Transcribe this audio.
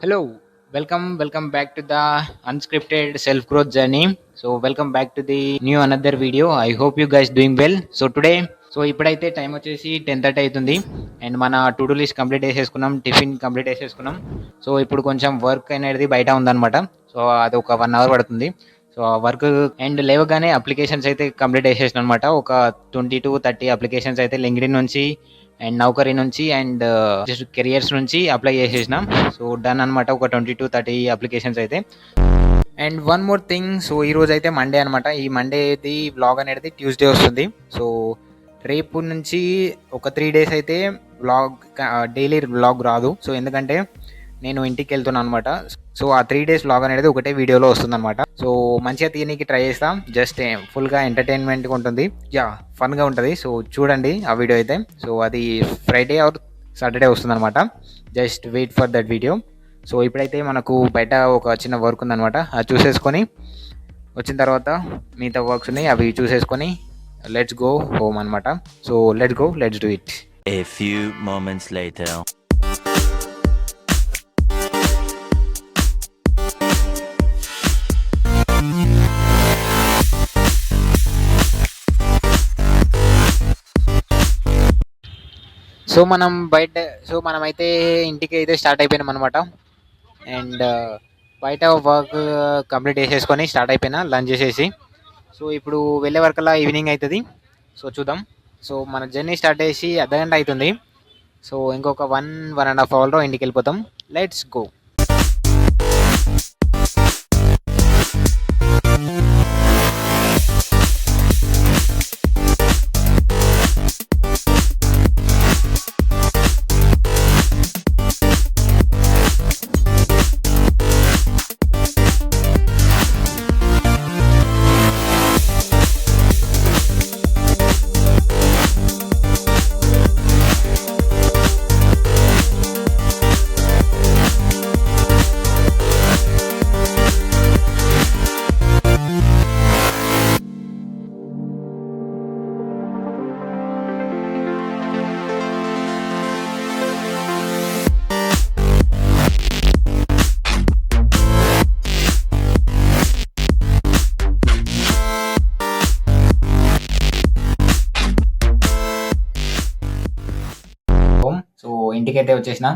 Hello, welcome back to the unscripted self growth journey. So welcome back to the new another video. I hope you guys doing well. So today ఇప్పుడైతే time వచ్చేసి 10:30 అవుతుంది and మన to do list complete చేసేసుకున్నాం, tiffin complete చేసేసుకున్నాం. So ఇప్పుడు కొంచెం work అనేది బయట ఉందన్నమాట. సో అది ఒక 1 అవర్ పడుతుంది. సో ఆ వర్క్ అండ్ లేవగానే అప్లికేషన్స్ అయితే కంప్లీట్ చేసేసిన అనమాట. ఒక 20 to 30 అప్లికేషన్స్ అయితే లింక్డ్ఇన్ నుంచి అండ్ నౌకరీ నుంచి అండ్ జస్ట్ కెరియర్స్ నుంచి అప్లై చేసేసినాం. సో డన్ అనమాట ఒక 20 to 30 అప్లికేషన్స్ అయితే. And one more thing, so ఈ రోజు అయితే మండే అనమాట. ఈ మండేది వ్లాగ్ అనేది ట్యూస్డే వస్తుంది. సో రేపు నుంచి ఒక 3 days అయితే వ్లాగ్ డైలీ వ్లాగ్ రాదు. సో ఎందుకంటే నేను ఇంటికి వెళ్తున్నాను అనమాట. సో ఆ 3 days వ్లాగ్ అనేది ఒకటే వీడియోలో వస్తుంది అనమాట. సో మంచిగా తీయడానికి ట్రై చేస్తాం. జస్ట్ ఫుల్గా ఎంటర్టైన్మెంట్గా ఉంటుంది, యా ఫన్గా ఉంటుంది. సో చూడండి ఆ వీడియో అయితే. సో అది ఫ్రైడే ఆర్ సాటర్డే వస్తుంది అనమాట. Just wait for that video. So ఇప్పుడైతే మనకు బయట ఒక చిన్న వర్క్ ఉందనమాట. అది చూసేసుకొని వచ్చిన తర్వాత మిగతా వర్క్స్ ఉన్నాయి, అవి చూసేసుకొని లెట్స్ గో హోమ్ అనమాట. So let's do it. A few moments later. మనమైతే ఇంటికి అయితే స్టార్ట్ అయిపోయినాం అనమాట. అండ్ బయట వర్క్ కంప్లీట్ చేసేసుకొని స్టార్ట్ అయిపోయినా లంచ్ చేసేసి. సో ఇప్పుడు వెళ్ళే వరకల్లా ఈవినింగ్ అవుతుంది. సో చూద్దాం. సో మన జర్నీ స్టార్ట్ చేసి అర్ధగంట అవుతుంది. సో ఇంకొక 1.5 అవర్లో ఇంటికి వెళ్ళిపోతాం. Let's go. సో ఇంటికైతే వచ్చేసిన.